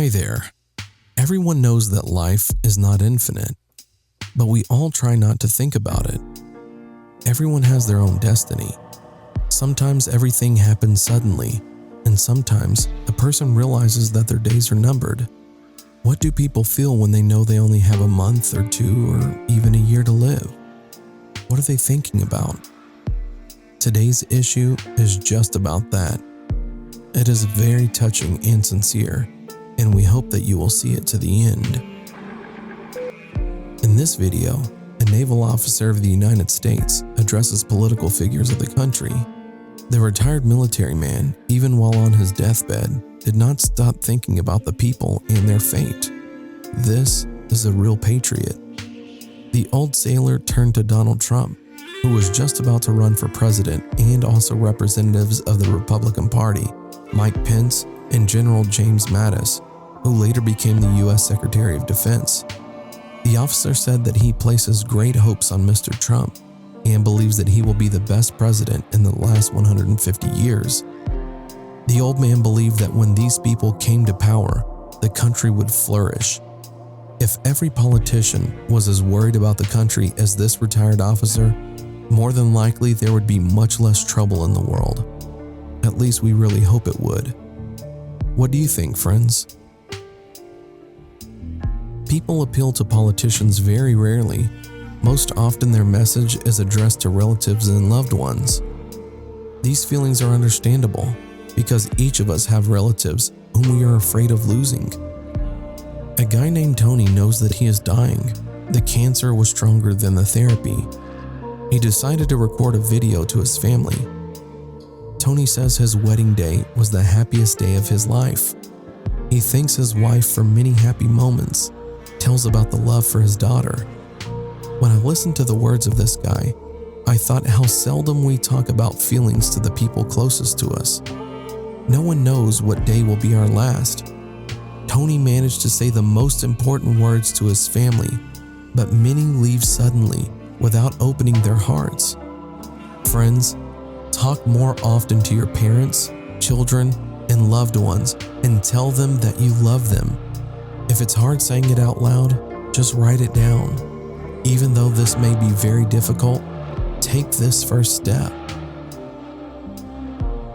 Hi there. Everyone knows that life is not infinite, but we all try not to think about it. Everyone has their own destiny. Sometimes everything happens suddenly, and sometimes a person realizes that their days are numbered. What do people feel when they know they only have a month or two or even a year to live? What are they thinking about? Today's issue is just about that. It is very touching and sincere, and we hope that you will see it to the end. In this video, a naval officer of the United States addresses political figures of the country. The retired military man, even while on his deathbed, did not stop thinking about the people and their fate. This is a real patriot. The old sailor turned to Donald Trump, who was just about to run for president, and also representatives of the Republican Party, Mike Pence and General James Mattis, who later became the U.S. Secretary of Defense. The officer said that he places great hopes on Mr. Trump and believes that he will be the best president in the last 150 years. The old man believed that when these people came to power, the country would flourish. If every politician was as worried about the country as this retired officer, more than likely there would be much less trouble in the world. At least we really hope it would. What do you think, friends? People appeal to politicians very rarely. Most often their message is addressed to relatives and loved ones. These feelings are understandable because each of us have relatives whom we are afraid of losing. A guy named Tony knows that he is dying. The cancer was stronger than the therapy. He decided to record a video to his family. Tony says his wedding day was the happiest day of his life. He thanks his wife for many happy moments, tells about the love for his daughter. When I listened to the words of this guy, I thought how seldom we talk about feelings to the people closest to us. No one knows what day will be our last. Tony managed to say the most important words to his family, but many leave suddenly without opening their hearts. Friends, talk more often to your parents, children, and loved ones and tell them that you love them. If it's hard saying it out loud, just write it down. Even though this may be very difficult, take this first step.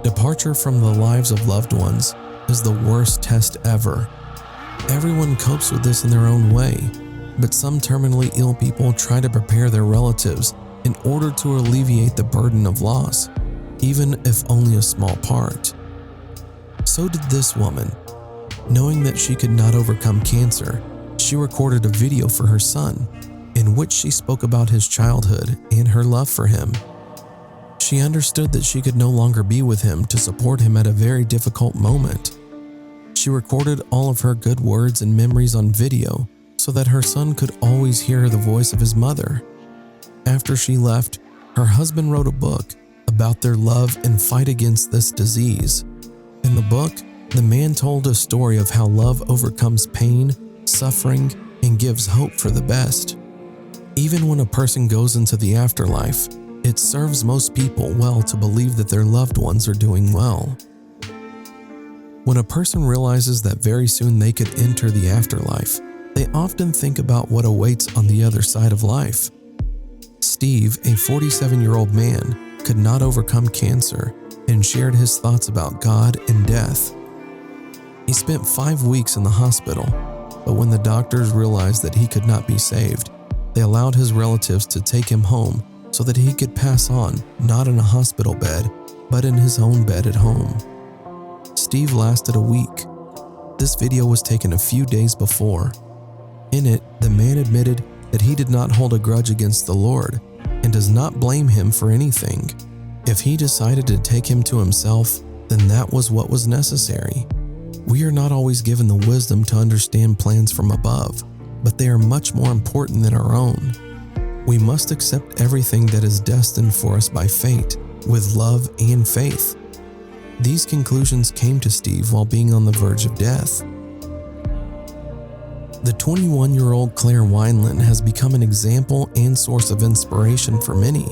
Departure from the lives of loved ones is the worst test ever. Everyone copes with this in their own way, but some terminally ill people try to prepare their relatives in order to alleviate the burden of loss, even if only a small part. So did this woman. Knowing that she could not overcome cancer, she recorded a video for her son, in which she spoke about his childhood and her love for him. She understood that she could no longer be with him to support him at a very difficult moment. She recorded all of her good words and memories on video so that her son could always hear the voice of his mother. After she left, her husband wrote a book about their love and fight against this disease. In the book, the man told a story of how love overcomes pain, suffering, and gives hope for the best. Even when a person goes into the afterlife, it serves most people well to believe that their loved ones are doing well. When a person realizes that very soon they could enter the afterlife, they often think about what awaits on the other side of life. Steve, a 47-year-old man, could not overcome cancer and shared his thoughts about God and death. He spent 5 weeks in the hospital, but when the doctors realized that he could not be saved, they allowed his relatives to take him home so that he could pass on, not in a hospital bed, but in his own bed at home. Steve lasted a week. This video was taken a few days before. In it, the man admitted that he did not hold a grudge against the Lord and does not blame him for anything. If he decided to take him to himself, then that was what was necessary. We are not always given the wisdom to understand plans from above, but they are much more important than our own. We must accept everything that is destined for us by fate, with love and faith. These conclusions came to Steve while being on the verge of death. The 21-year-old Claire Wineland has become an example and source of inspiration for many.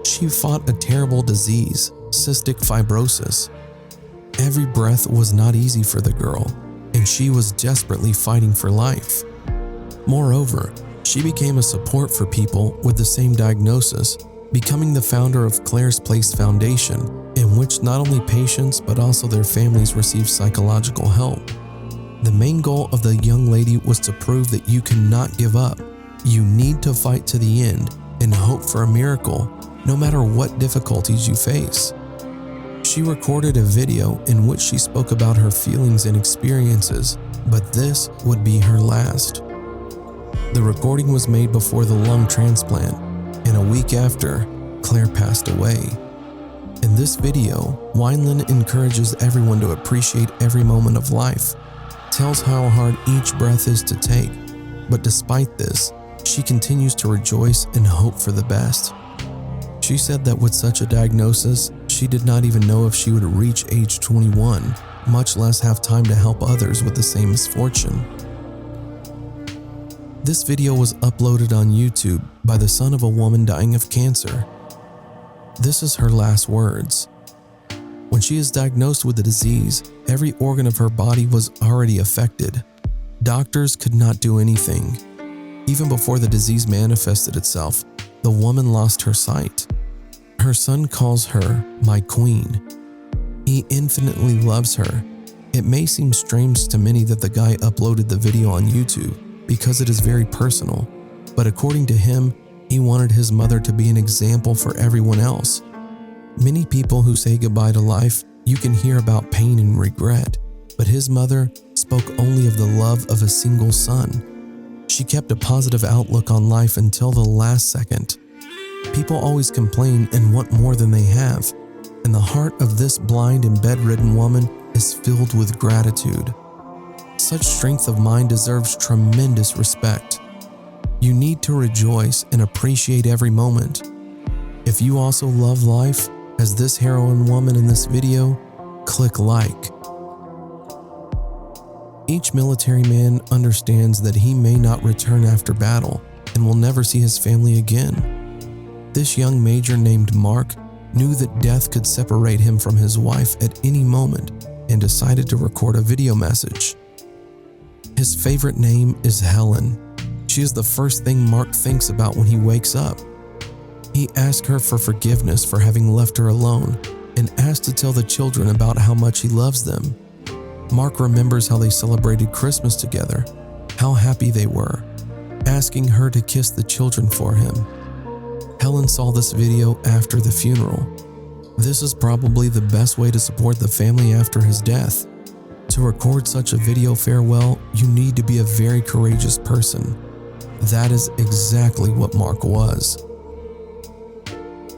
She fought a terrible disease, cystic fibrosis. Every breath was not easy for the girl, and and she was desperately fighting for life. Moreover, she became a support for people with the same diagnosis, becoming the founder of Claire's Place Foundation, in which not only patients but also their families receive psychological help. The main goal of the young lady was to prove that you cannot give up. You need to fight to the end and hope for a miracle, no matter what difficulties you face. She recorded a video in which she spoke about her feelings and experiences, but this would be her last. The recording was made before the lung transplant, and a week after, Claire passed away. In this video, Wineland encourages everyone to appreciate every moment of life, tells how hard each breath is to take, but despite this, she continues to rejoice and hope for the best. She said that with such a diagnosis, she did not even know if she would reach age 21, much less have time to help others with the same misfortune. This video was uploaded on YouTube by the son of a woman dying of cancer. This is her last words. When she is diagnosed with the disease, every organ of her body was already affected. Doctors could not do anything. Even before the disease manifested itself, the woman lost her sight. Her son calls her my queen. He infinitely loves her. It may seem strange to many that the guy uploaded the video on YouTube because it is very personal, but according to him, he wanted his mother to be an example for everyone else. Many people who say goodbye to life, you can hear about pain and regret, but his mother spoke only of the love of a single son. She kept a positive outlook on life until the last second. People always complain and want more than they have, and the heart of this blind and bedridden woman is filled with gratitude. Such strength of mind deserves tremendous respect. You need to rejoice and appreciate every moment. If you also love life, as this heroine woman in this video, click like. Each military man understands that he may not return after battle and will never see his family again. This young major named Mark knew that death could separate him from his wife at any moment and decided to record a video message. His favorite name is Helen. She is the first thing Mark thinks about when he wakes up. He asks her for forgiveness for having left her alone and asks to tell the children about how much he loves them. Mark remembers how they celebrated Christmas together, how happy they were, asking her to kiss the children for him. Helen saw this video after the funeral. This is probably the best way to support the family after his death. To record such a video farewell, you need to be a very courageous person. That is exactly what Mark was.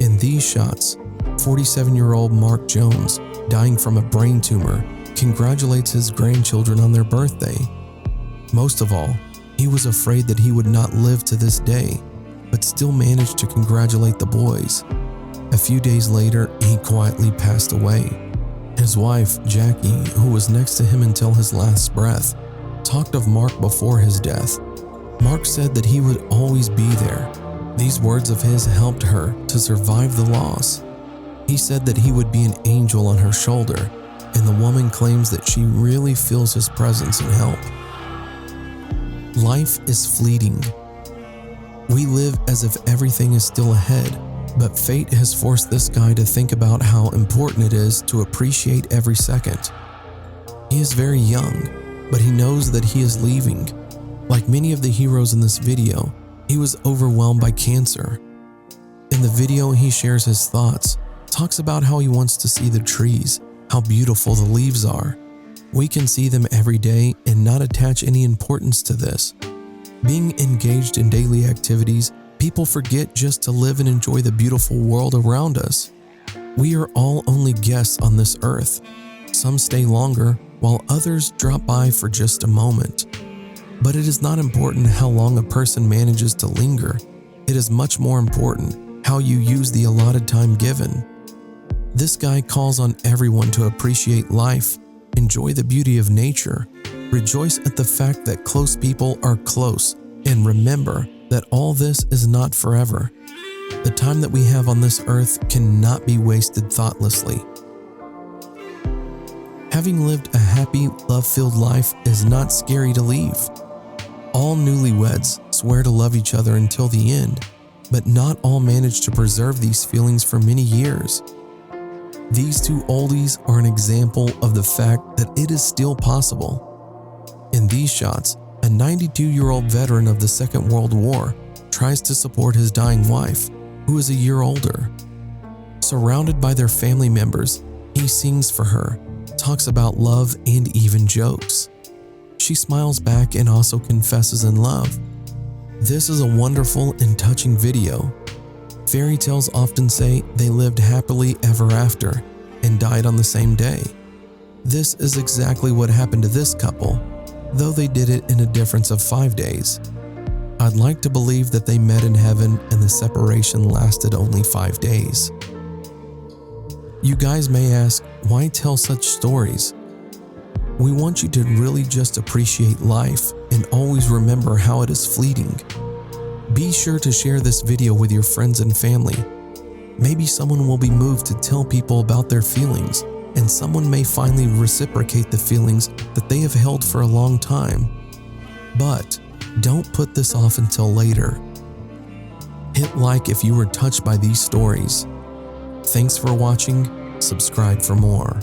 In these shots, 47-year-old Mark Jones, dying from a brain tumor, congratulates his grandchildren on their birthday. Most of all, he was afraid that he would not live to this day, but still managed to congratulate the boys. A few days later, he quietly passed away. His wife, Jackie, who was next to him until his last breath, talked of Mark before his death. Mark said that he would always be there. These words of his helped her to survive the loss. He said that he would be an angel on her shoulder, and the woman claims that she really feels his presence and help. Life is fleeting. We live as if everything is still ahead, but fate has forced this guy to think about how important it is to appreciate every second. He is very young, but he knows that he is leaving. Like many of the heroes in this video, he was overwhelmed by cancer. In the video, he shares his thoughts, talks about how he wants to see the trees, how beautiful the leaves are. We can see them every day and not attach any importance to this. Being engaged in daily activities, people forget just to live and enjoy the beautiful world around us. We are all only guests on this earth. Some stay longer, while others drop by for just a moment. But it is not important how long a person manages to linger. It is much more important how you use the allotted time given. This guy calls on everyone to appreciate life, enjoy the beauty of nature, rejoice at the fact that close people are close, and remember that all this is not forever. The time that we have on this earth cannot be wasted thoughtlessly. Having lived a happy, love-filled life is not scary to leave. All newlyweds swear to love each other until the end, but not all manage to preserve these feelings for many years. These two oldies are an example of the fact that it is still possible. In these shots, a 92-year-old veteran of the Second World War tries to support his dying wife, who is a year older. Surrounded by their family members, he sings for her, talks about love, and even jokes. She smiles back and also confesses in love. This is a wonderful and touching video. Fairy tales often say they lived happily ever after and died on the same day. This is exactly what happened to this couple, though they did it in a difference of 5 days. I'd like to believe that they met in heaven and the separation lasted only 5 days. You guys may ask, why tell such stories? We want you to really just appreciate life and always remember how it is fleeting. Be sure to share this video with your friends and family. Maybe someone will be moved to tell people about their feelings, and someone may finally reciprocate the feelings that they have held for a long time. But don't put this off until later. Hit like if you were touched by these stories. Thanks for watching. Subscribe for more.